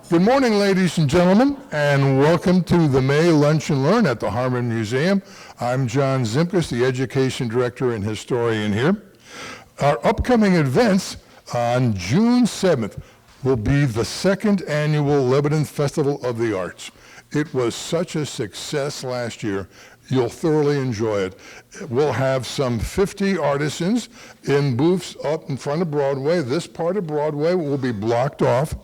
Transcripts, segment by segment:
Good morning, ladies and gentlemen, and welcome to the May Lunch and Learn at the Harmon Museum. I'm John Zimkus, the Education Director and Historian here. Our upcoming events on June 7th will be the second annual Lebanon Festival of the Arts. It was such a success last year. You'll thoroughly enjoy it. We'll have some 50 artisans in booths up in front of Broadway. This part of Broadway will be blocked off.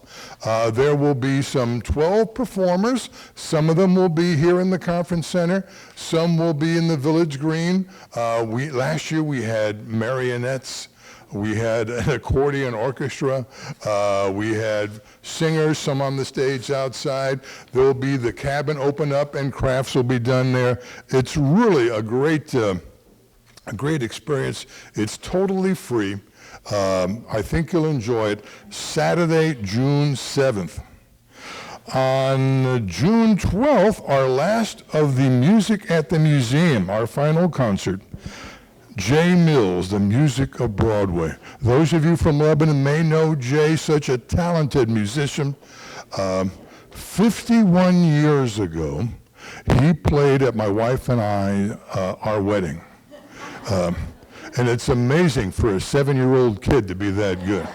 There will be some 12 performers. Some of them will be here in the conference center. Some will be in the Village Green. Last year we had marionettes. We had an accordion orchestra. We had singers, some on the stage outside. There will be the cabin open up and crafts will be done there. It's really a great experience. It's totally free. I think you'll enjoy it. Saturday, June 7th. On June 12th, our last of the Music at the Museum, our final concert. Jay Mills, the music of Broadway. Those of you from Lebanon may know Jay, such a talented musician. 51 years ago, he played at my wife and I, our wedding. And it's amazing for a 7-year-old kid to be that good.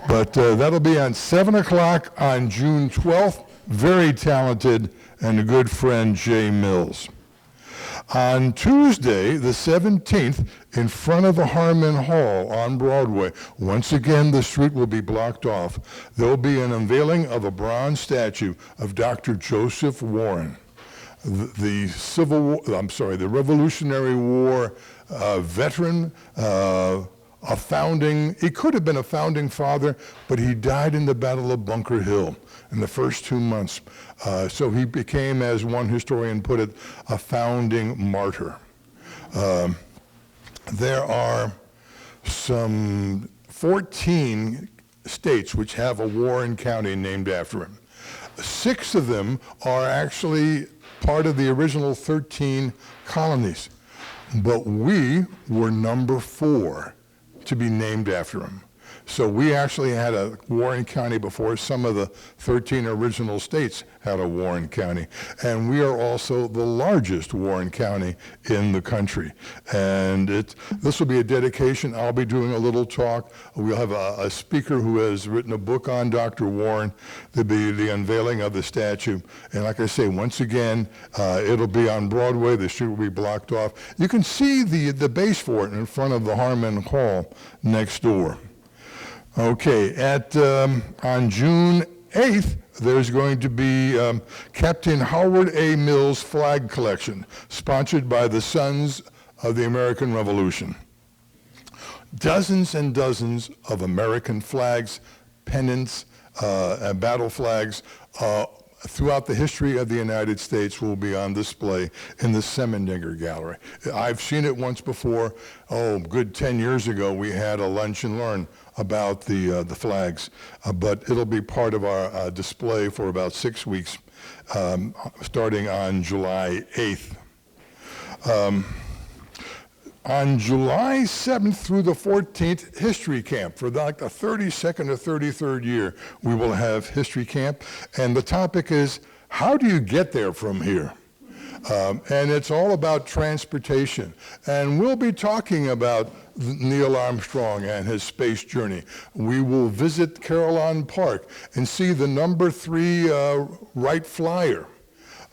But that'll be on 7 o'clock on June 12th. Very talented and a good friend, Jay Mills. On Tuesday, the 17th, in front of the Harmon Hall on Broadway, once again the street will be blocked off. There will be an unveiling of a bronze statue of Dr. Joseph Warren, the Revolutionary War veteran, he could have been a founding father, but he died in the Battle of Bunker Hill in the first 2 months. So he became, as one historian put it, a founding martyr. There are some 14 states which have a Warren County named after him. 6 of them are actually part of the original 13 colonies, but we were number 4 to be named after him. So we actually had a Warren County before some of the 13 original states had a Warren County. And we are also the largest Warren County in the country. And this will be a dedication. I'll be doing a little talk. We'll have a speaker who has written a book on Dr. Warren. There'll be the unveiling of the statue. And like I say, once again, it'll be on Broadway. The street will be blocked off. You can see the base for it in front of the Harmon Hall next door. Okay, on June 8th, there's going to be Captain Howard A. Mills Flag Collection, sponsored by the Sons of the American Revolution. Dozens and dozens of American flags, pennants, and battle flags throughout the history of the United States will be on display in the Semendinger Gallery. I've seen it once before. Good 10 years ago, we had a lunch and learn about the flags, but it'll be part of our display for about 6 weeks, starting on July 8th. On July 7th through the 14th, History Camp. For like the 32nd or 33rd year, we will have History Camp. And the topic is, how do you get there from here? And it's all about transportation. And we'll be talking about Neil Armstrong and his space journey. We will visit Carillon Park and see the number 3 Wright Flyer.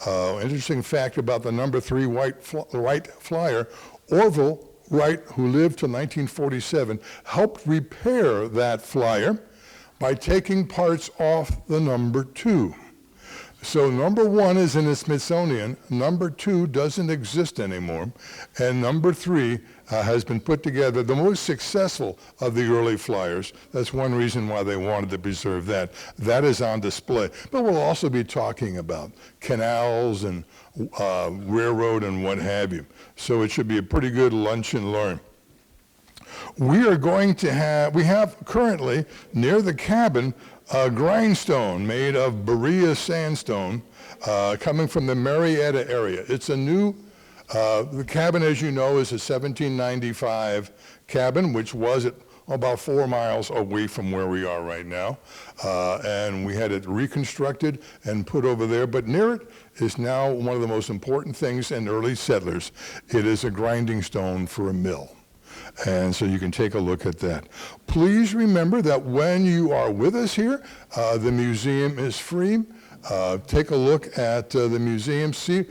Interesting fact about the number 3 Wright Flyer. Orville Wright, who lived till 1947, helped repair that flyer by taking parts off the number 2. So number 1 is in the Smithsonian, number 2 doesn't exist anymore, and number 3 has been put together, the most successful of the early flyers. That's one reason why they wanted to preserve that. That is on display. But we'll also be talking about canals and railroad and what have you. So it should be a pretty good lunch and learn. We have currently near the cabin a grindstone made of Berea sandstone coming from the Marietta area. It's a new, the cabin, as you know, is a 1795 cabin, which was at about 4 miles away from where we are right now. And we had it reconstructed and put over there, but near it is now one of the most important things in early settlers. It is a grinding stone for a mill. And so you can take a look at that. Please remember that when you are with us here, the museum is free. Take a look at the museum. See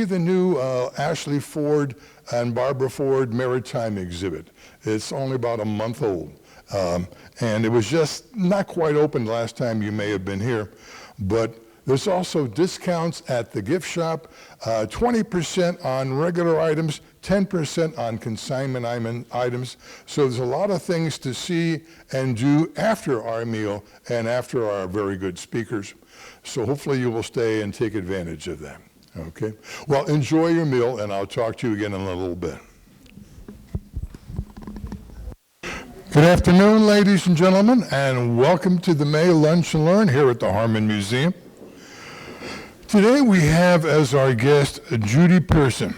the new Ashley Ford and Barbara Ford Maritime exhibit. It's only about a month old. And it was just not quite open last time you may have been here. But there's also discounts at the gift shop, 20% on regular items, 10% on consignment items. So there's a lot of things to see and do after our meal and after our very good speakers. So hopefully you will stay and take advantage of that. Okay? Well, enjoy your meal, and I'll talk to you again in a little bit. Good afternoon, ladies and gentlemen, and welcome to the May Lunch and Learn here at the Harmon Museum. Today we have as our guest Judy Pearson.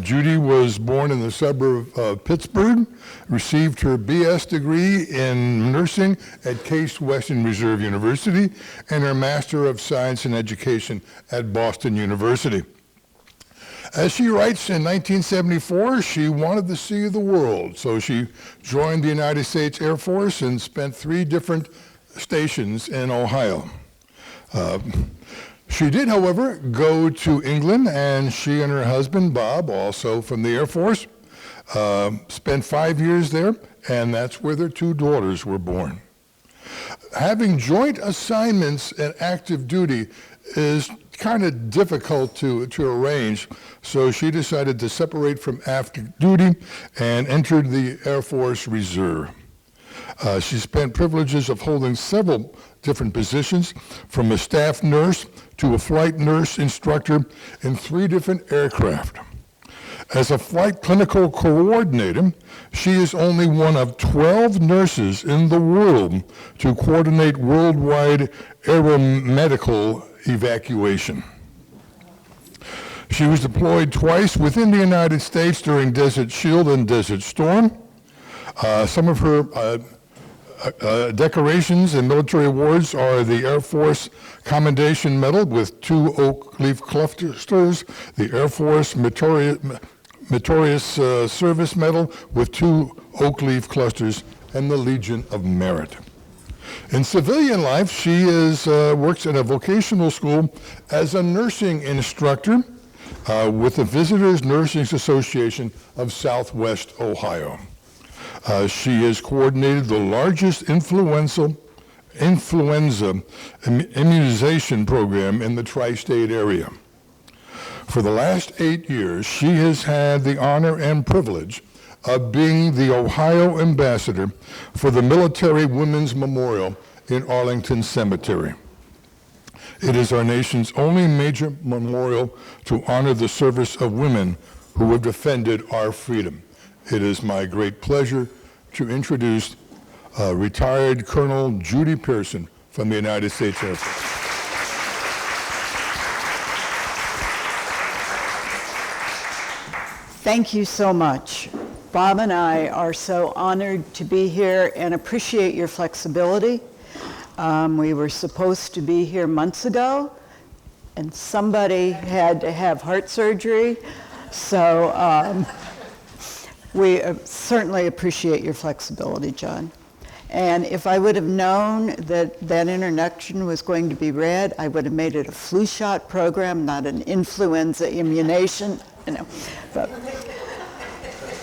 Judy was born in the suburb of Pittsburgh, received her BS degree in nursing at Case Western Reserve University, and her Master of Science in Education at Boston University. As she writes, in 1974, she wanted to see the world, so she joined the United States Air Force and spent 3 different stations in Ohio. She did, however, go to England, and she and her husband, Bob, also from the Air Force, spent 5 years there, and that's where their 2 daughters were born. Having joint assignments and active duty is kind of difficult to arrange, so she decided to separate from active duty and entered the Air Force Reserve. She spent privileges of holding several different positions, from a staff nurse to a flight nurse instructor in 3 different aircraft. As a flight clinical coordinator, she is only one of 12 nurses in the world to coordinate worldwide aeromedical evacuation. She was deployed twice within the United States during Desert Shield and Desert Storm. Some of her decorations and military awards are the Air Force Commendation Medal with 2 oak leaf clusters, the Air Force Meritorious Service Medal with 2 oak leaf clusters, and the Legion of Merit. In civilian life, she works at a vocational school as a nursing instructor with the Visitors Nursing Association of Southwest Ohio. She has coordinated the largest influenza immunization program in the tri-state area. For the last 8 years, she has had the honor and privilege of being the Ohio ambassador for the Military Women's Memorial in Arlington Cemetery. It is our nation's only major memorial to honor the service of women who have defended our freedom. It is my great pleasure to introduce retired Colonel Judy Pearson from the United States Air Force. Thank you so much. Bob and I are so honored to be here and appreciate your flexibility. We were supposed to be here months ago, and somebody had to have heart surgery, so we certainly appreciate your flexibility, John. And if I would have known that that introduction was going to be read, I would have made it a flu shot program, not an influenza immunization. But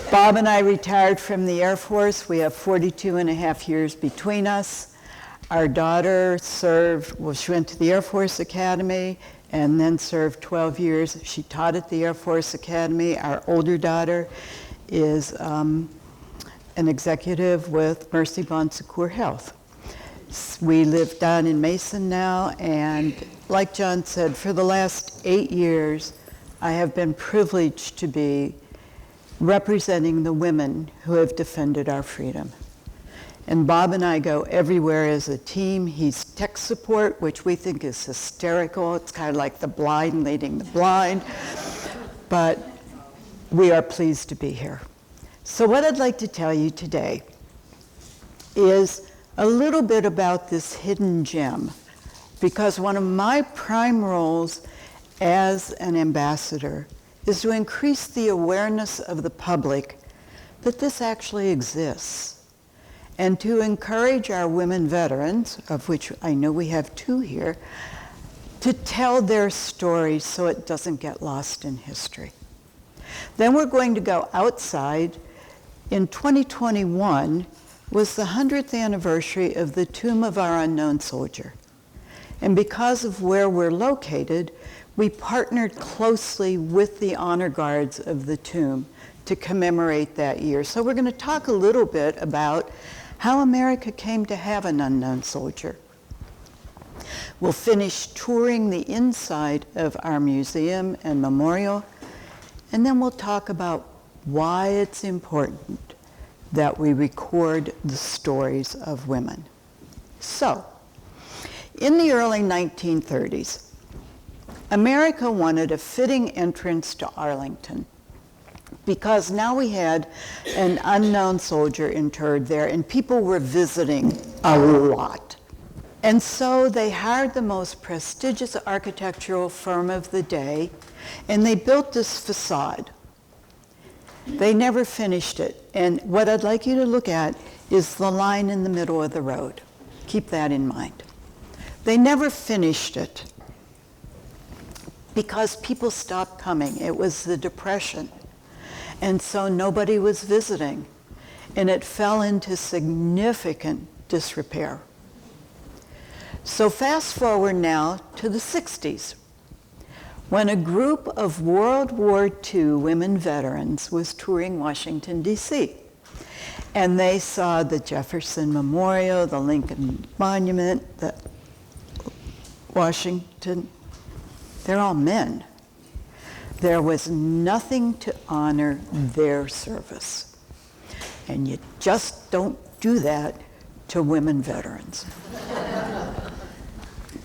Bob and I retired from the Air Force. We have 42 and a half years between us. Our daughter she went to the Air Force Academy and then served 12 years. She taught at the Air Force Academy. Our older daughter is an executive with Mercy Bon Secours Health. We live down in Mason now, and like John said, for the last 8 years, I have been privileged to be representing the women who have defended our freedom. And Bob and I go everywhere as a team. He's tech support, which we think is hysterical. It's kind of like the blind leading the blind. But we are pleased to be here. So what I'd like to tell you today is a little bit about this hidden gem, because one of my prime roles as an ambassador is to increase the awareness of the public that this actually exists, and to encourage our women veterans, of which I know we have 2 here, to tell their stories so it doesn't get lost in history. Then we're going to go outside. In 2021 was the 100th anniversary of the Tomb of Our Unknown Soldier. And because of where we're located, we partnered closely with the honor guards of the tomb to commemorate that year. So we're going to talk a little bit about how America came to have an unknown soldier. We'll finish touring the inside of our museum and memorial, and then we'll talk about why it's important that we record the stories of women. So, in the early 1930s, America wanted a fitting entrance to Arlington because now we had an unknown soldier interred there and people were visiting a lot. And so they hired the most prestigious architectural firm of the day, and they built this facade. They never finished it. And what I'd like you to look at is the line in the middle of the road. Keep that in mind. They never finished it because people stopped coming. It was the Depression. And so nobody was visiting. And it fell into significant disrepair. So fast forward now to the 60s, when a group of World War II women veterans was touring Washington, D.C. And they saw the Jefferson Memorial, the Lincoln Monument, the Washington. They're all men. There was nothing to honor their service. And you just don't do that to women veterans.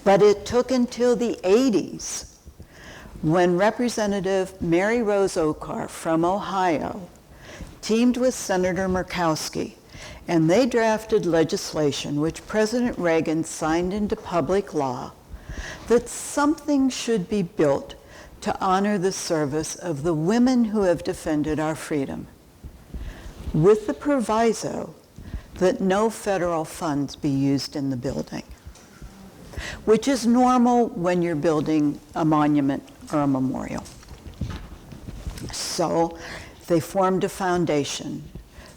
But it took until the 80s when Representative Mary Rose Ocar from Ohio teamed with Senator Murkowski, and they drafted legislation which President Reagan signed into public law that something should be built to honor the service of the women who have defended our freedom, with the proviso that no federal funds be used in the building, which is normal when you're building a monument or a memorial. So they formed a foundation,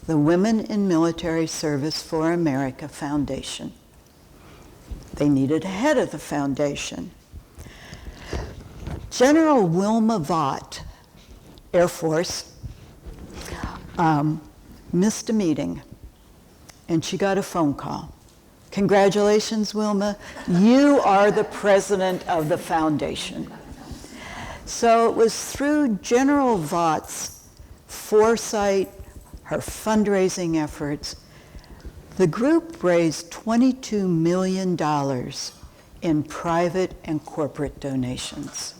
the Women in Military Service for America Foundation. They needed a head of the foundation. General Wilma Vaught, Air Force, missed a meeting, and she got a phone call. Congratulations, Wilma. You are the president of the foundation. So it was through General Vaught's foresight, her fundraising efforts, the group raised $22 million in private and corporate donations.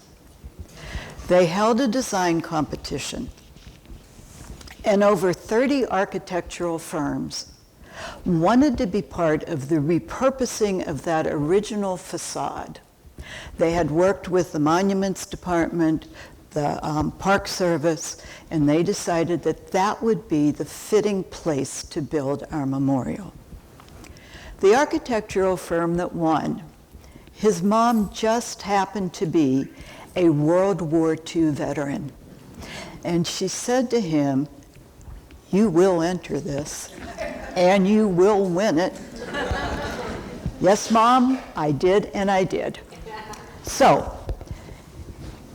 They held a design competition, and over 30 architectural firms wanted to be part of the repurposing of that original facade. They had worked with the Monuments Department, the Park Service, and they decided that that would be the fitting place to build our memorial. The architectural firm that won, his mom just happened to be a World War II veteran. And she said to him, "You will enter this, and you will win it." Yes, Mom, I did, and I did. So,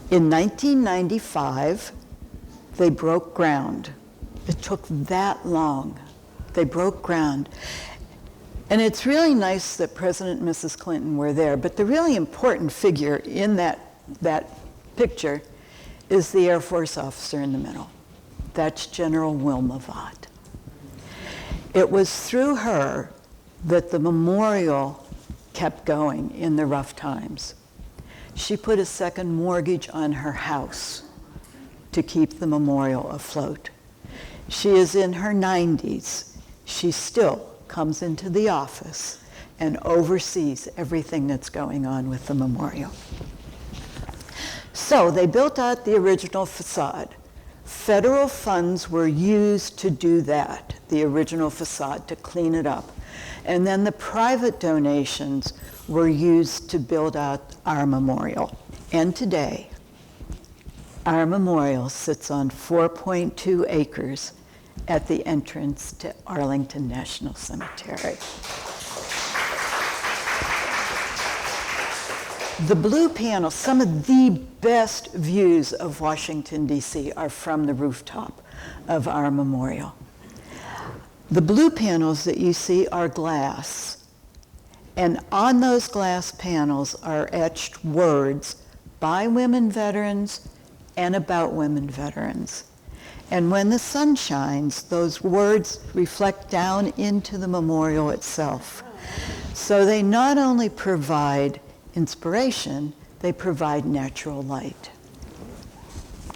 in 1995, they broke ground. It took that long. They broke ground. And it's really nice that President and Mrs. Clinton were there, but the really important figure in that picture is the Air Force officer in the middle. That's General Wilma Vaught. It was through her that the memorial kept going in the rough times. She put a second mortgage on her house to keep the memorial afloat. She is in her 90s. She still comes into the office and oversees everything that's going on with the memorial. So they built out the original facade. Federal funds were used to do that, the original facade, to clean it up. And then the private donations were used to build out our memorial. And today, our memorial sits on 4.2 acres at the entrance to Arlington National Cemetery. The blue panel, some of the best views of Washington, D.C. are from the rooftop of our memorial. The blue panels that you see are glass, and on those glass panels are etched words by women veterans and about women veterans. And when the sun shines, those words reflect down into the memorial itself. So they not only provide inspiration, they provide natural light.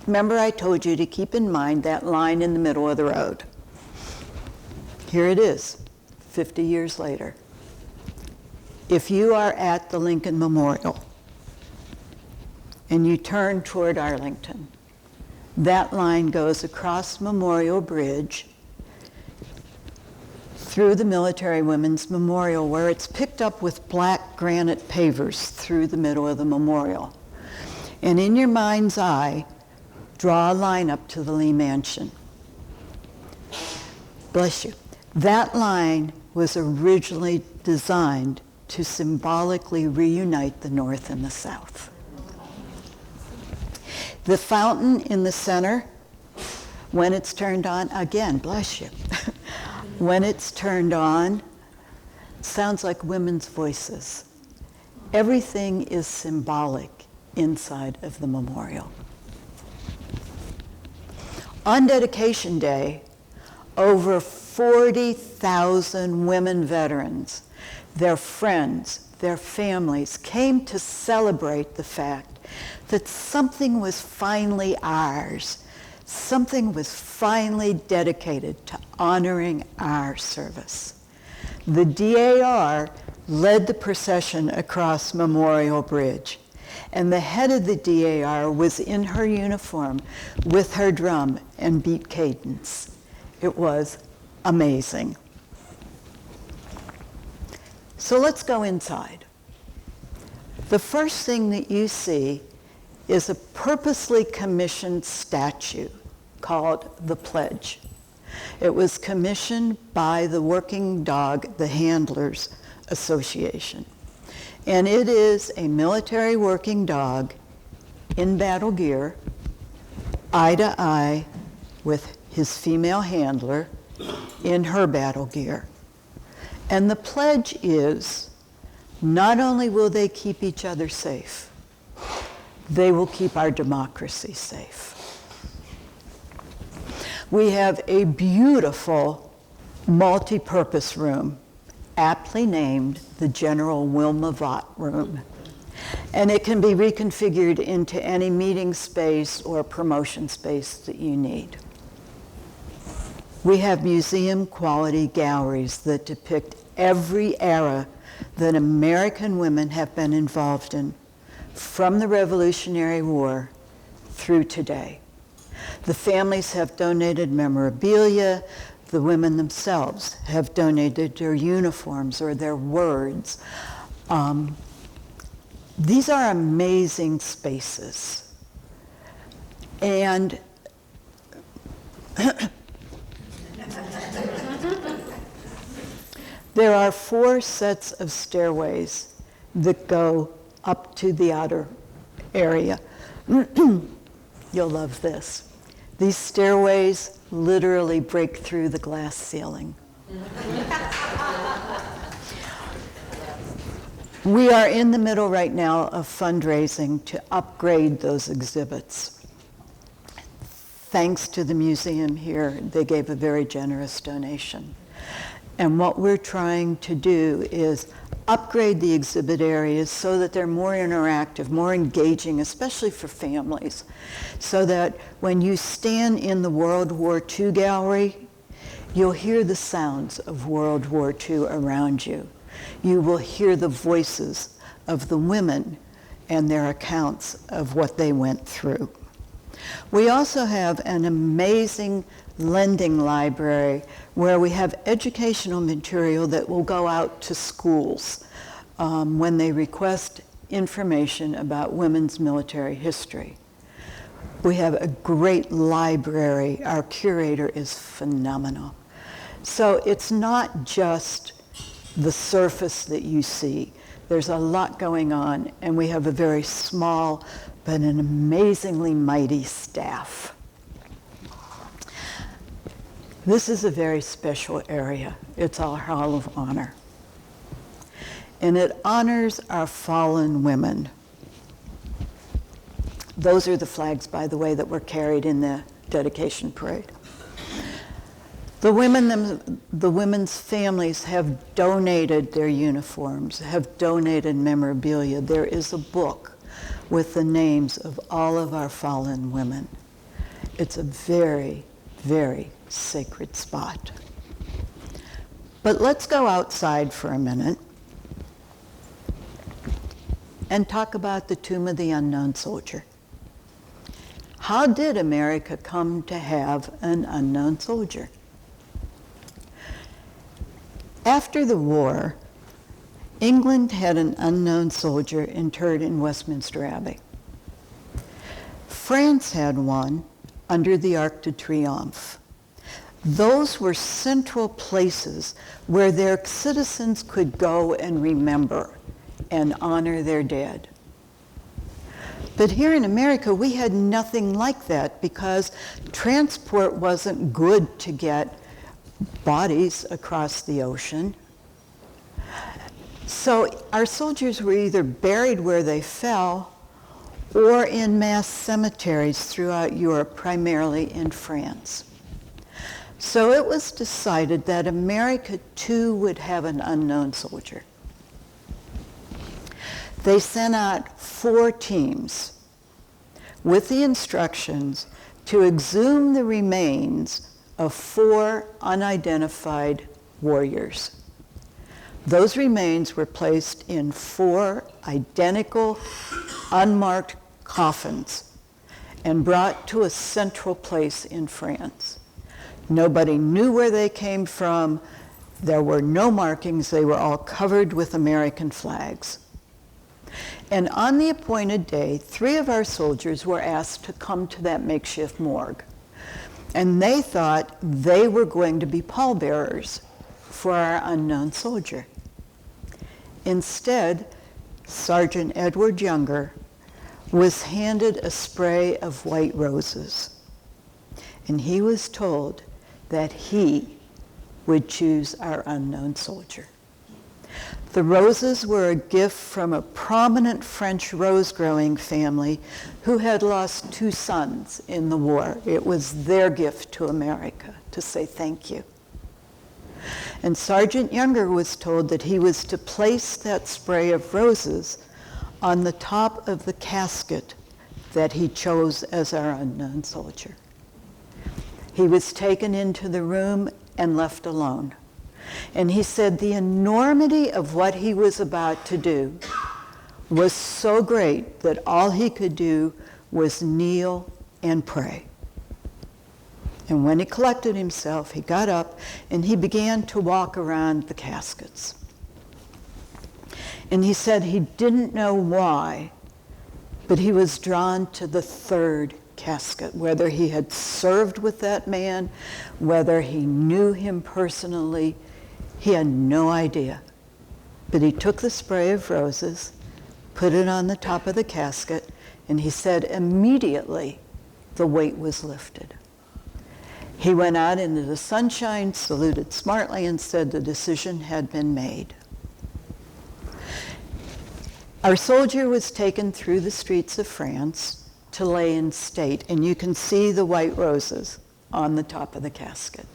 Remember, I told you to keep in mind that line in the middle of the road. Here it is, 50 years later. If you are at the Lincoln Memorial and you turn toward Arlington, that line goes across Memorial Bridge through the Military Women's Memorial, where it's picked up with black granite pavers through the middle of the memorial. And in your mind's eye, draw a line up to the Lee Mansion. Bless you. That line was originally designed to symbolically reunite the North and the South. The fountain in the center, when it's turned on, again, bless you. When it's turned on, sounds like women's voices. Everything is symbolic inside of the memorial. On Dedication Day, over 40,000 women veterans, their friends, their families came to celebrate the fact that something was finally ours. Something was finally dedicated to honoring our service. The DAR led the procession across Memorial Bridge, and the head of the DAR was in her uniform with her drum and beat cadence. It was amazing. So let's go inside. The first thing that you see is a purposely commissioned statue called the Pledge. It was commissioned by the Working Dog, the Handlers Association. And it is a military working dog in battle gear, eye to eye with his female handler in her battle gear. And the pledge is, not only will they keep each other safe, they will keep our democracy safe. We have a beautiful multi-purpose room, aptly named the General Wilma Vaught Room. And it can be reconfigured into any meeting space or promotion space that you need. We have museum-quality galleries that depict every era that American women have been involved in, from the Revolutionary War through today. The families have donated memorabilia. The women themselves have donated their uniforms or their words. These are amazing spaces. And there are 4 sets of stairways that go up to the outer area. You'll love this. These stairways literally break through the glass ceiling. We are in the middle right now of fundraising to upgrade those exhibits. Thanks to the museum here, they gave a very generous donation. And what we're trying to do is upgrade the exhibit areas so that they're more interactive, more engaging, especially for families, so that when you stand in the World War II gallery, You'll hear the sounds of World War II around you. You will hear the voices of the women and their accounts of what they went through. We also have an amazing lending library where we have educational material that will go out to schools when they request information about women's military history. We have a great library. Our curator is phenomenal. So it's not just the surface that you see. There's a lot going on, and we have a very small but an amazingly mighty staff. This is a very special area. It's our Hall of Honor. And it honors our fallen women. Those are the flags, by the way, that were carried in the dedication parade. The women's families have donated their uniforms, have donated memorabilia. There is a book with the names of all of our fallen women. It's a very, very sacred spot. But let's go outside for a minute and talk about the Tomb of the Unknown Soldier. How did America come to have an unknown soldier? After the war, England had an unknown soldier interred in Westminster Abbey. France had one under the Arc de Triomphe. Those were central places where their citizens could go and remember and honor their dead. But here in America, we had nothing like that because transport wasn't good to get bodies across the ocean. So our soldiers were either buried where they fell or in mass cemeteries throughout Europe, primarily in France. So it was decided that America too would have an unknown soldier. They sent out 4 teams with the instructions to exhume the remains of 4 unidentified warriors. Those remains were placed in 4 identical, unmarked coffins and brought to a central place in France. Nobody knew where they came from. There were no markings. They were all covered with American flags. And on the appointed day, 3 of our soldiers were asked to come to that makeshift morgue. And they thought they were going to be pallbearers for our unknown soldier. Instead, Sergeant Edward Younger was handed a spray of white roses. And he was told that he would choose our unknown soldier. The roses were a gift from a prominent French rose-growing family who had lost 2 sons in the war. It was their gift to America to say thank you. And Sergeant Younger was told that he was to place that spray of roses on the top of the casket that he chose as our unknown soldier. He was taken into the room and left alone. And he said the enormity of what he was about to do was so great that all he could do was kneel and pray. And when he collected himself, he got up and he began to walk around the caskets. And he said he didn't know why, but he was drawn to the 3rd casket, whether he had served with that man, whether he knew him personally, he had no idea. But he took the spray of roses, put it on the top of the casket, and he said immediately the weight was lifted. He went out into the sunshine, saluted smartly, and said the decision had been made. Our soldier was taken through the streets of France to lay in state, and you can see the white roses on the top of the casket.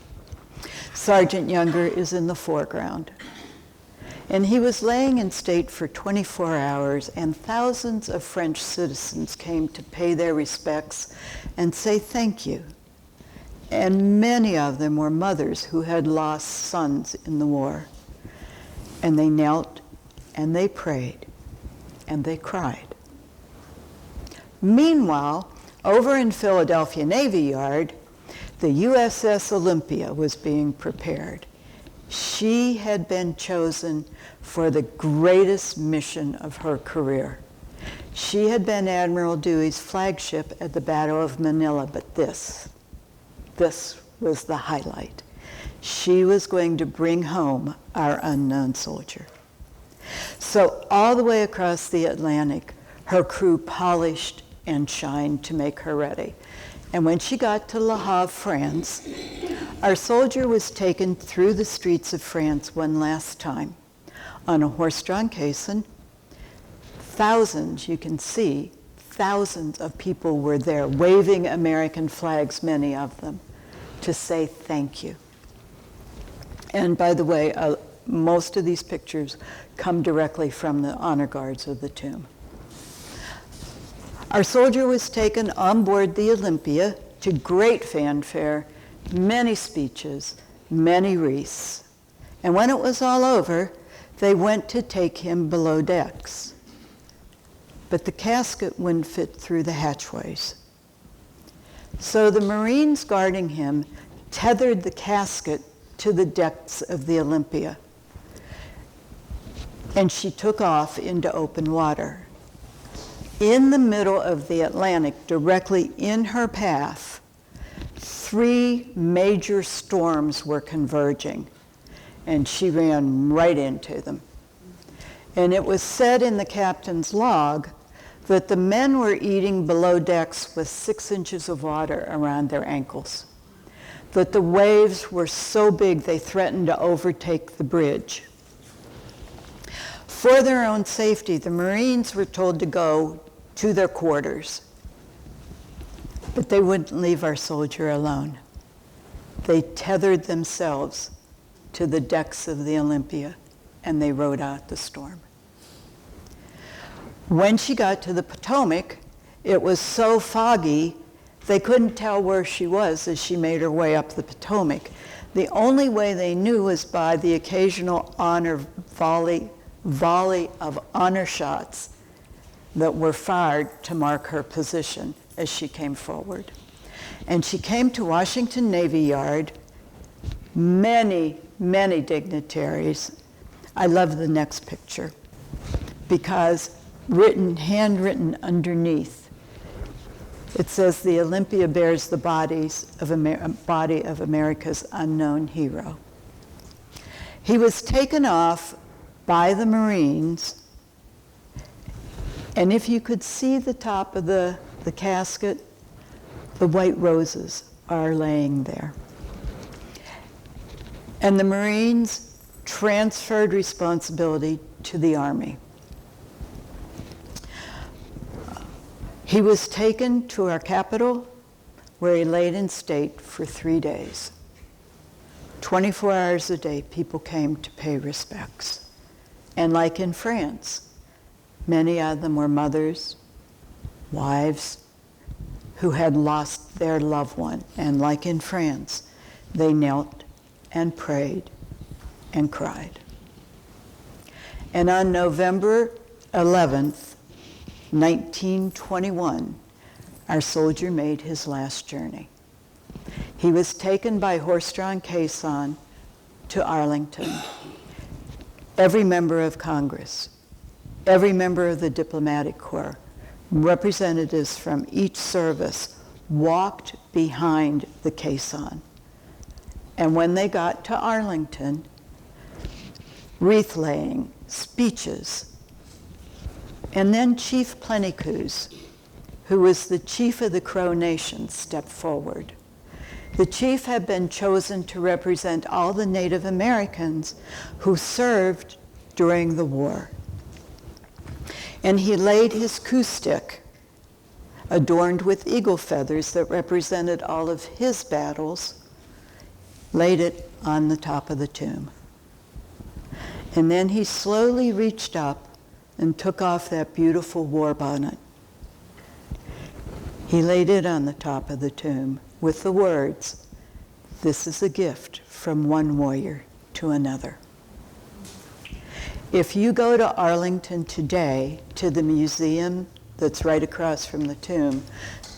Sergeant Younger is in the foreground. And he was laying in state for 24 hours, and thousands of French citizens came to pay their respects and say thank you. And many of them were mothers who had lost sons in the war. And they knelt and they prayed and they cried. Meanwhile, over in Philadelphia Navy Yard, the USS Olympia was being prepared. She had been chosen for the greatest mission of her career. She had been Admiral Dewey's flagship at the Battle of Manila, but this was the highlight. She was going to bring home our unknown soldier. So all the way across the Atlantic, her crew polished and shined to make her ready. And when she got to Le Havre, France, our soldier was taken through the streets of France one last time on a horse-drawn caisson. Thousands, you can see, thousands of people were there waving American flags, many of them, to say thank you. And by the way, most of these pictures come directly from the honor guards of the tomb. Our soldier was taken on board the Olympia to great fanfare, many speeches, many wreaths. And when it was all over, they went to take him below decks. But the casket wouldn't fit through the hatchways. So the Marines guarding him tethered the casket to the decks of the Olympia. And she took off into open water. In the middle of the Atlantic, directly in her path, 3 major storms were converging, and she ran right into them. And it was said in the captain's log that the men were eating below decks with 6 inches of water around their ankles, that the waves were so big they threatened to overtake the bridge. For their own safety, the Marines were told to go to their quarters, but they wouldn't leave our soldier alone. They tethered themselves to the decks of the Olympia, and they rode out the storm. When she got to the Potomac, it was so foggy they couldn't tell where she was as she made her way up the Potomac. The only way they knew was by the occasional volley of honor shots that were fired to mark her position as she came forward. And she came to Washington Navy Yard. Many, many dignitaries. I love the next picture because handwritten underneath, it says the Olympia bears the body of America's unknown hero. He was taken off by the Marines, and if you could see the top of the casket, the white roses are laying there. And the Marines transferred responsibility to the Army. He was taken to our capital, where he laid in state for 3 days. 24 hours a day, people came to pay respects. And like in France, many of them were mothers, wives, who had lost their loved one. And like in France, they knelt and prayed and cried. And on November 11th, 1921, our soldier made his last journey. He was taken by horse-drawn caisson to Arlington. Every member of Congress, every member of the diplomatic corps, representatives from each service walked behind the caisson. And when they got to Arlington, wreath laying, speeches, and then Chief Plentycous, who was the chief of the Crow Nation, stepped forward. The chief had been chosen to represent all the Native Americans who served during the war. And he laid his coup stick, adorned with eagle feathers that represented all of his battles, laid it on the top of the tomb. And then he slowly reached up and took off that beautiful war bonnet. He laid it on the top of the tomb with the words, This is a gift from one warrior to another. If you go to Arlington today, to the museum that's right across from the tomb,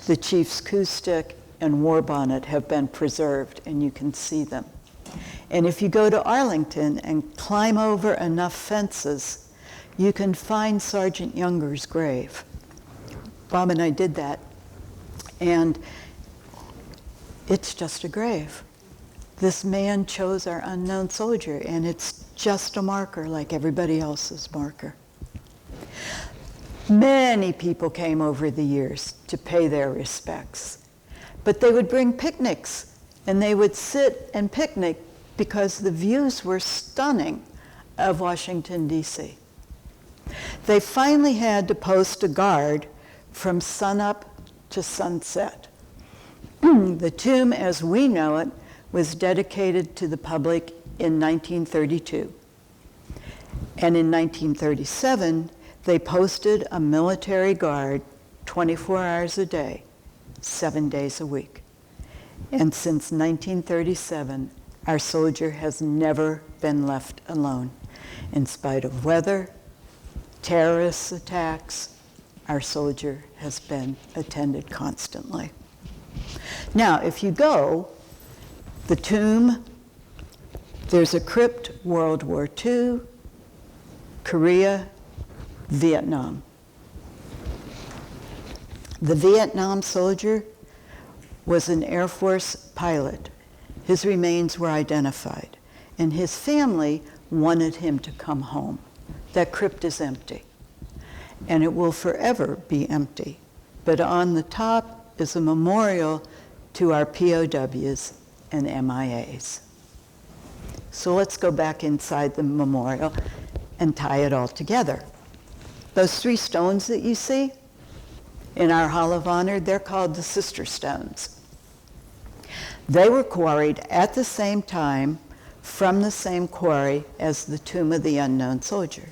the chief's coup stick and war bonnet have been preserved, and you can see them. And if you go to Arlington and climb over enough fences, you can find Sergeant Younger's grave. Bob and I did that, and it's just a grave. This man chose our unknown soldier, and it's just a marker like everybody else's marker. Many people came over the years to pay their respects, but they would bring picnics, and they would sit and picnic because the views were stunning of Washington, D.C. They finally had to post a guard from sunup to sunset. The tomb, as we know it, was dedicated to the public in 1932. And in 1937, they posted a military guard 24 hours a day, 7 days a week. And since 1937, our soldier has never been left alone. In spite of weather, terrorist attacks, our soldier has been attended constantly. Now, if you go, the tomb, there's a crypt, World War II, Korea, Vietnam. The Vietnam soldier was an Air Force pilot. His remains were identified, and his family wanted him to come home. That crypt is empty, and it will forever be empty. But on the top is a memorial to our POWs and MIAs. So let's go back inside the memorial and tie it all together. Those 3 stones that you see in our Hall of Honor, they're called the Sister Stones. They were quarried at the same time from the same quarry as the Tomb of the Unknown Soldier.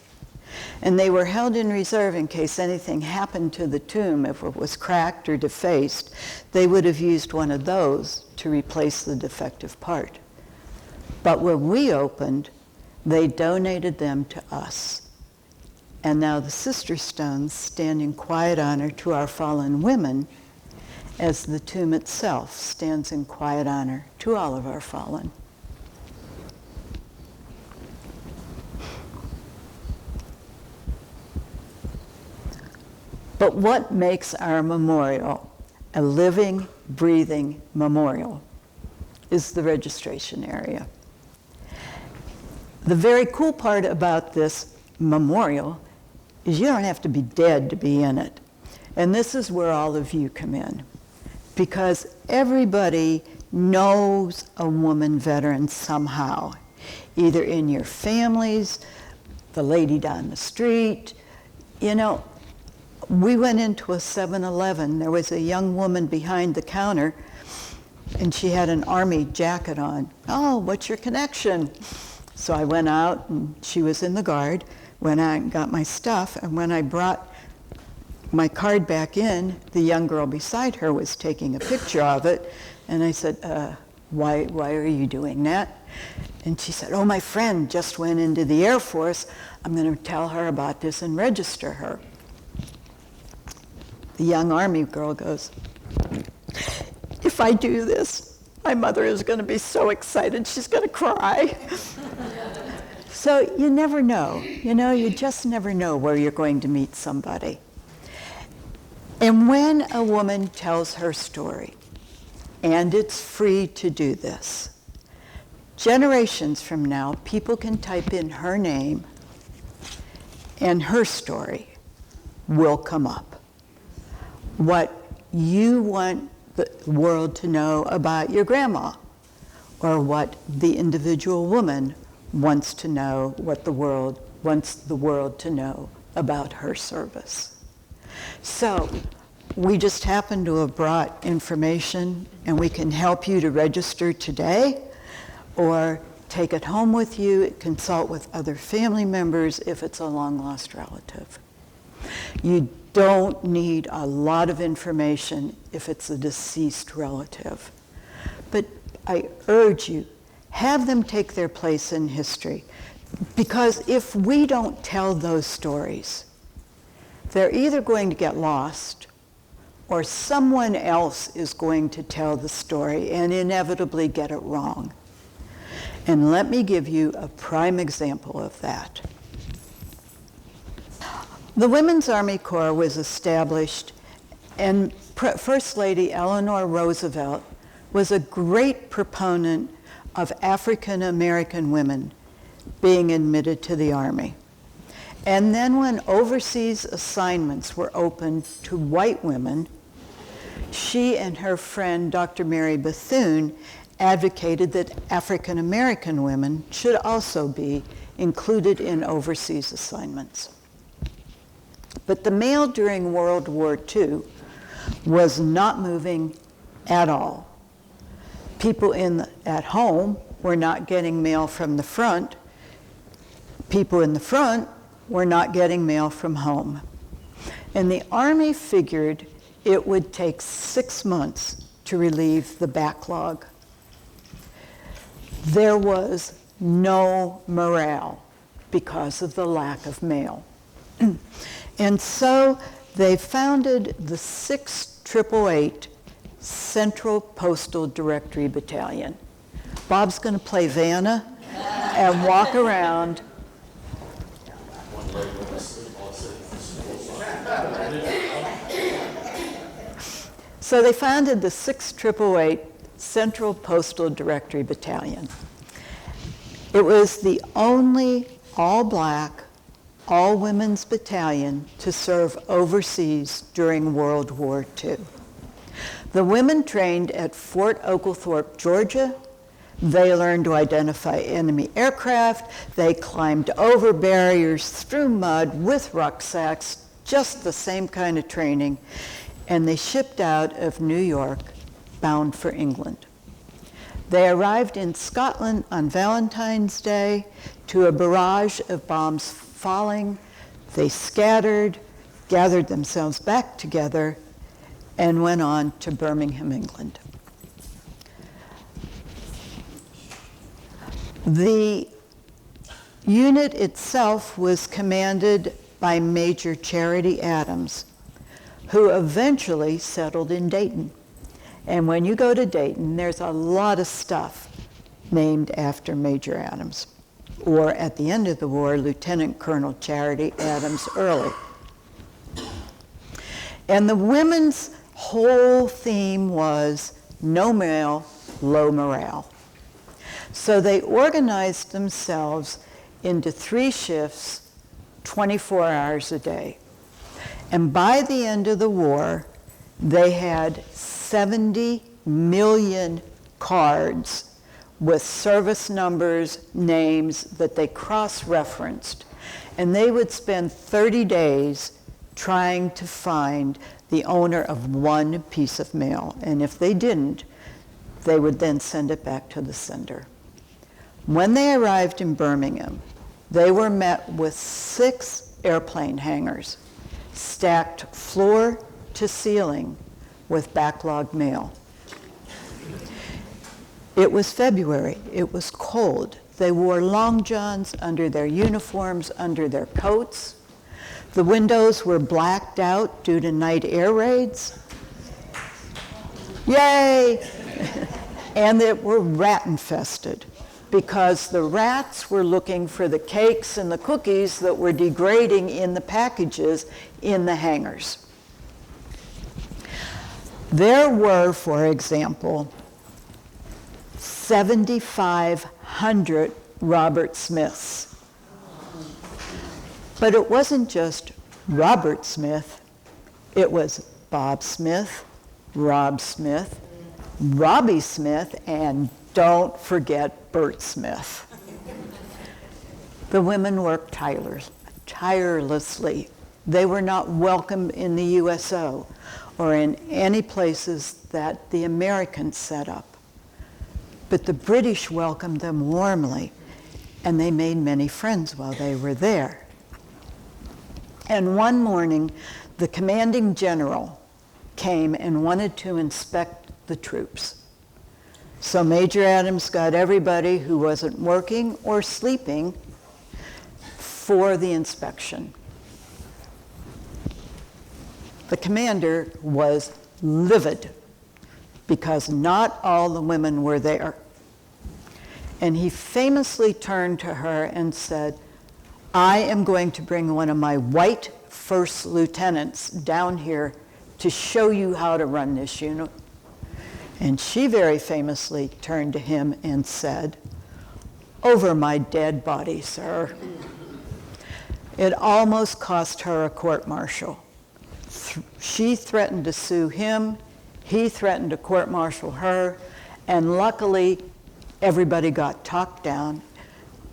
And they were held in reserve in case anything happened to the tomb. If it was cracked or defaced, they would have used one of those to replace the defective part. But when we opened, they donated them to us. And now the Sister Stones stand in quiet honor to our fallen women, as the tomb itself stands in quiet honor to all of our fallen. But what makes our memorial a living, breathing memorial is the registration area. The very cool part about this memorial is you don't have to be dead to be in it. And this is where all of you come in, because everybody knows a woman veteran somehow, either in your families, the lady down the street. You know, we went into a 7-Eleven. There was a young woman behind the counter, and she had an Army jacket on. Oh, what's your connection? So I went out, and she was in the Guard. Went out and got my stuff, and when I brought my card back in, the young girl beside her was taking a picture of it, and I said, why are you doing that? And she said, oh, my friend just went into the Air Force. I'm going to tell her about this and register her. The young Army girl goes, if I do this, my mother is going to be so excited, she's going to cry. So you never know. You know, you just never know where you're going to meet somebody. And when a woman tells her story, and it's free to do this, generations from now, people can type in her name, and her story will come up. What you want the world to know about your grandma, or what the individual woman wants to know, what the world wants the world to know about her service. So we just happen to have brought information, and we can help you to register today, or take it home with you, consult with other family members if it's a long-lost relative. You don't need a lot of information if it's a deceased relative. But I urge you, have them take their place in history. Because if we don't tell those stories, they're either going to get lost or someone else is going to tell the story and inevitably get it wrong. And let me give you a prime example of that. The Women's Army Corps was established, and First Lady Eleanor Roosevelt was a great proponent of African American women being admitted to the Army. And then when overseas assignments were opened to white women, she and her friend, Dr. Mary Bethune, advocated that African American women should also be included in overseas assignments. But the mail during World War II was not moving at all. People at home were not getting mail from the front. People in the front were not getting mail from home. And the Army figured it would take 6 months to relieve the backlog. There was no morale because of the lack of mail. And so they founded the 6888 Central Postal Directory Battalion. Bob's going to play Vanna and walk around. So they founded the 6888 Central Postal Directory Battalion. It was the only all-black, all-women's battalion to serve overseas during World War II. The women trained at Fort Oglethorpe, Georgia. They learned to identify enemy aircraft. They climbed over barriers, through mud, with rucksacks, just the same kind of training. And they shipped out of New York, bound for England. They arrived in Scotland on Valentine's Day to a barrage of bombs falling. They scattered, gathered themselves back together, and went on to Birmingham, England. The unit itself was commanded by Major Charity Adams, who eventually settled in Dayton. And when you go to Dayton, there's a lot of stuff named after Major Adams, or at the end of the war, Lieutenant Colonel Charity Adams Early. And the women's whole theme was no mail, low morale. So they organized themselves into 3 shifts, 24 hours a day. And by the end of the war, they had 70 million cards with service numbers, names that they cross-referenced. And they would spend 30 days trying to find the owner of one piece of mail. And if they didn't, they would then send it back to the sender. When they arrived in Birmingham, they were met with 6 airplane hangars, stacked floor to ceiling with backlogged mail. It was February. It was cold. They wore long johns under their uniforms, under their coats. The windows were blacked out due to night air raids. Yay! And they were rat infested because the rats were looking for the cakes and the cookies that were degrading in the packages in the hangars. There were, for example, 7,500 Robert Smiths. But it wasn't just Robert Smith, it was Bob Smith, Rob Smith, Robbie Smith, and don't forget Bert Smith. The women worked tirelessly. They were not welcome in the USO or in any places that the Americans set up. But the British welcomed them warmly, and they made many friends while they were there. And one morning, the commanding general came and wanted to inspect the troops. So Major Adams got everybody who wasn't working or sleeping for the inspection. The commander was livid because not all the women were there. And he famously turned to her and said, "I am going to bring one of my white first lieutenants down here to show you how to run this unit." And she very famously turned to him and said, "Over my dead body, sir." It almost cost her a court-martial. She threatened to sue him, he threatened to court-martial her, and luckily everybody got talked down.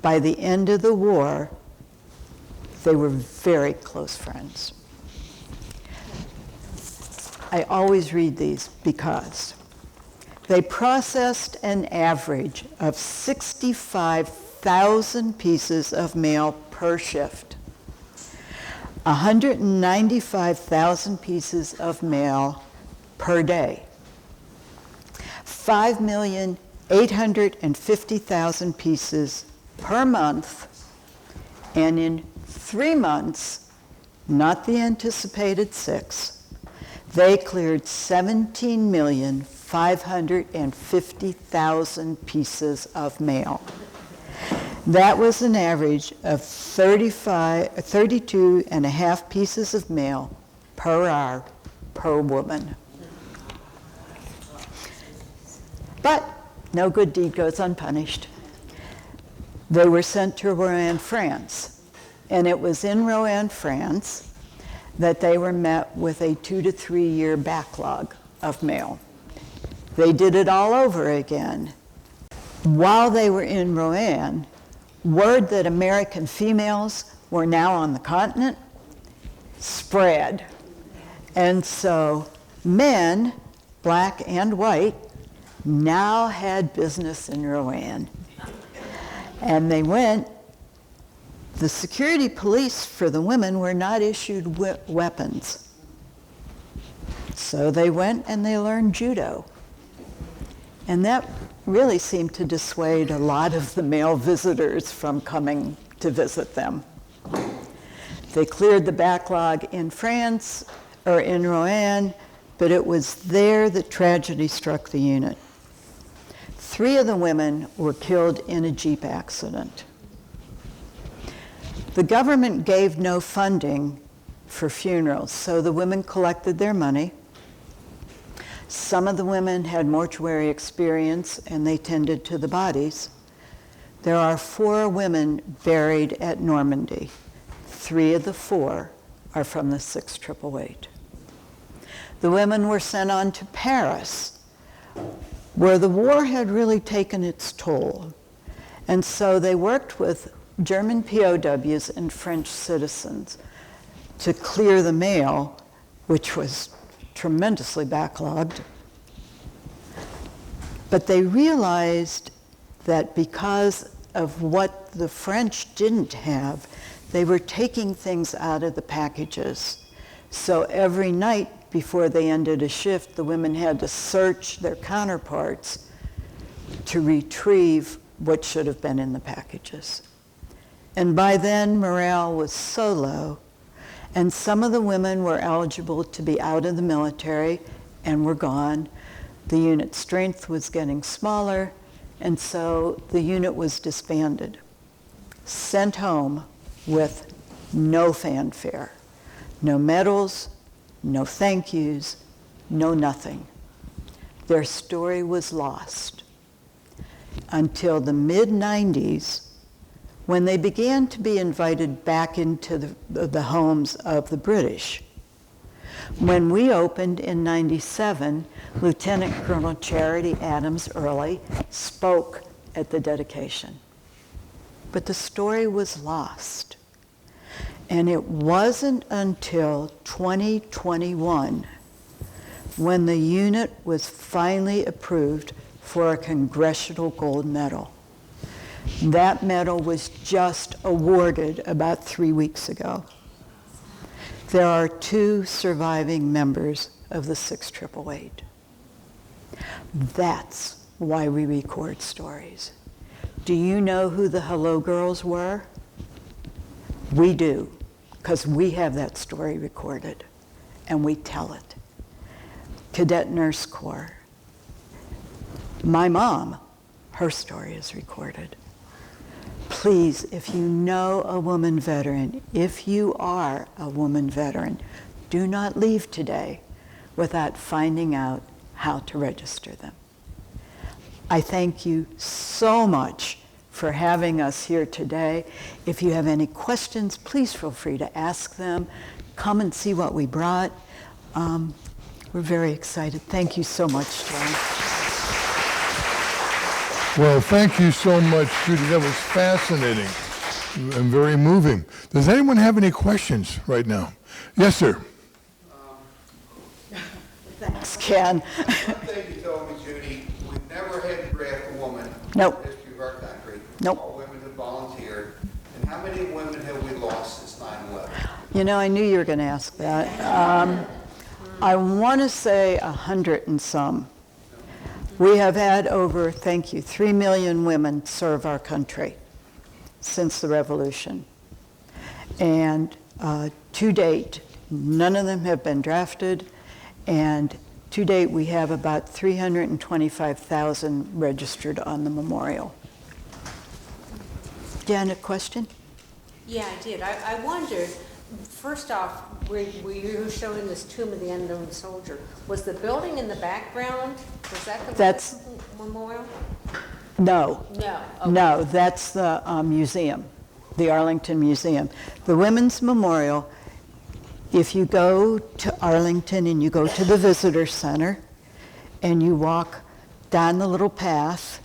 By the end of the war, they were very close friends. I always read these because they processed an average of 65,000 pieces of mail per shift, 195,000 pieces of mail per day, 5,850,000 pieces per month, and in 3 months, not the anticipated 6, they cleared 17,550,000 pieces of mail. That was an average of 32 and a half pieces of mail per hour per woman. But no good deed goes unpunished. They were sent to Rouen, France. And it was in Rouen, France, that they were met with a 2 to 3 year backlog of mail. They did it all over again. While they were in Rouen, word that American females were now on the continent spread. And so men, black and white, now had business in Rouen. And they went. The security police for the women were not issued weapons. So they went and they learned judo. And that really seemed to dissuade a lot of the male visitors from coming to visit them. They cleared the backlog in France, or in Rouen, but it was there that tragedy struck the unit. 3 of the women were killed in a Jeep accident. The government gave no funding for funerals, so the women collected their money. Some of the women had mortuary experience and they tended to the bodies. There are 4 women buried at Normandy. 3 of the 4 are from the 6888. The women were sent on to Paris, where the war had really taken its toll. And so they worked with German POWs and French citizens to clear the mail, which was tremendously backlogged. But they realized that because of what the French didn't have, they were taking things out of the packages. So every night before they ended a shift, the women had to search their counterparts to retrieve what should have been in the packages. And by then, morale was so low, and some of the women were eligible to be out of the military and were gone. The unit strength was getting smaller, and so the unit was disbanded, sent home with no fanfare, no medals, no thank yous, no nothing. Their story was lost until the mid-90s, when they began to be invited back into the homes of the British. When we opened in '97, Lieutenant Colonel Charity Adams Early spoke at the dedication. But the story was lost. And it wasn't until 2021 when the unit was finally approved for a Congressional Gold Medal. That medal was just awarded about 3 weeks ago. There are 2 surviving members of the 6888. That's why we record stories. Do you know who the Hello Girls were? We do, because we have that story recorded, and we tell it. Cadet Nurse Corps. My mom, her story is recorded. Please, if you know a woman veteran, if you are a woman veteran, do not leave today without finding out how to register them. I thank you so much for having us here today. If you have any questions, please feel free to ask them. Come and see what we brought. We're very excited. Thank you so much, John. Well, thank you so much, Judy. That was fascinating and very moving. Does anyone have any questions right now? Yes, sir. Thanks, Ken. One thing you told me, Judy, we've never had to draft a woman Nope. in the history of our country. Nope. All women have volunteered. And how many women have we lost since 9/11? You know, I knew you were going to ask that. I want to say 100 and some. We have had over, thank you, 3 million women serve our country since the revolution. And to date, none of them have been drafted. And to date, we have about 325,000 registered on the memorial. Dan, a question? Yeah, I did. I wondered, first off, where you were showing this Tomb of the Unknown Soldier, was the building in the background, was that the That's- memorial? No. No. Okay. No, that's the museum, the Arlington Museum. The Women's Memorial, if you go to Arlington and you go to the Visitor Center and you walk down the little path,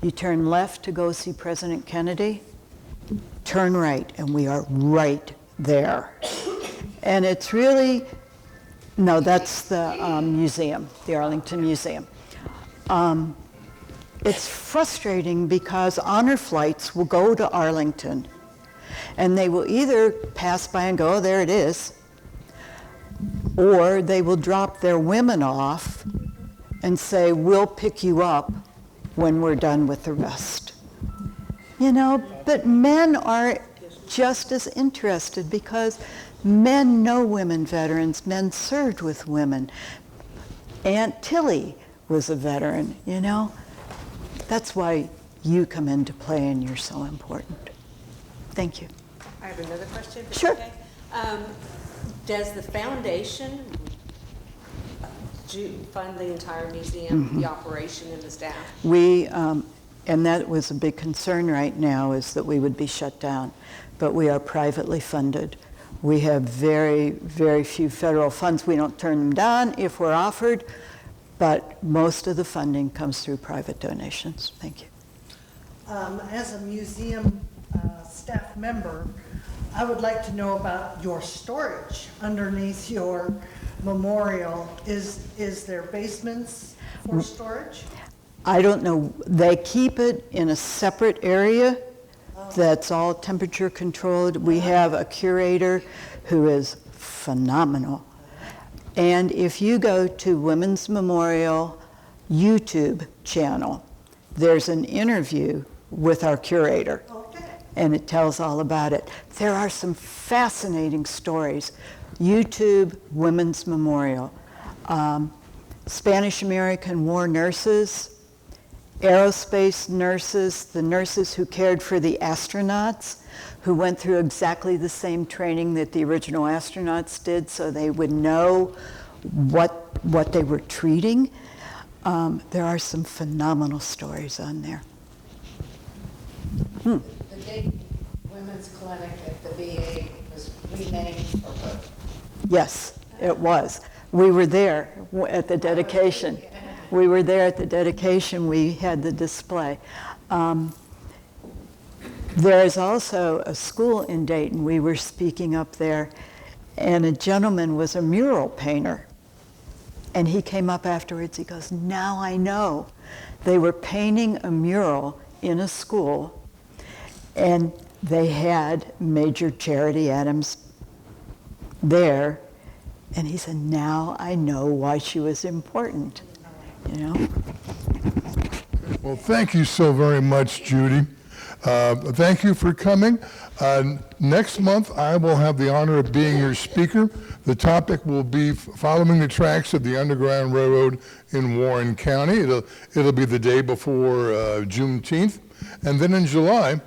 you turn left to go see President Kennedy, turn right, and we are right there. And it's really, no, that's the museum, the Arlington Museum. It's frustrating because honor flights will go to Arlington and they will either pass by and go, oh, there it is, or they will drop their women off and say, we'll pick you up when we're done with the rest. You know, but men are just as interested because men know women veterans, men served with women. Aunt Tilly was a veteran, you know. That's why you come into play and you're so important. Thank you. I have another question. if it's Sure. okay. Does the foundation fund the entire museum, the operation and the staff? We, and that was a big concern right now, is that we would be shut down. But we are privately funded. We have very, very few federal funds. We don't turn them down if we're offered, but most of the funding comes through private donations. Thank you. As a museum staff member, I would like to know about your storage underneath your memorial. Is there basements for storage? I don't know. They keep it in a separate area that's all temperature controlled. We have a curator who is phenomenal. And if you go to Women's Memorial YouTube channel, there's an interview with our curator. Okay. And it tells all about it. There are some fascinating stories. YouTube Women's Memorial. Spanish-American War nurses, aerospace nurses, the nurses who cared for the astronauts, who went through exactly the same training that the original astronauts did so they would know what they were treating. There are some phenomenal stories on there. The big women's clinic at the VA was renamed for her. Yes, it was. We were there at the dedication. We were there at the dedication. We had the display. There is also a school in Dayton. We were speaking up there, and a gentleman was a mural painter. And he came up afterwards. He goes, now I know. They were painting a mural in a school, and they had Major Charity Adams there. And he said, now I know why she was important, you know? Well, thank you so very much, Judy. Thank you for coming. Next month, I will have the honor of being your speaker. The topic will be following the tracks of the Underground Railroad in Warren County. It'll be the day before Juneteenth. And then in July,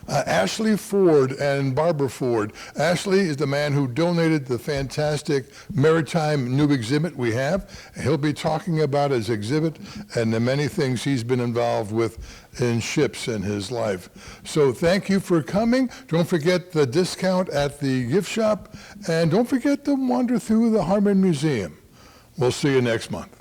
Ashley Ford and Barbara Ford. Ashley is the man who donated the fantastic maritime new exhibit we have. He'll be talking about his exhibit and the many things he's been involved with in ships in his life. So thank you for coming. Don't forget the discount at the gift shop, and don't forget to wander through the Harmon Museum. We'll see you next month.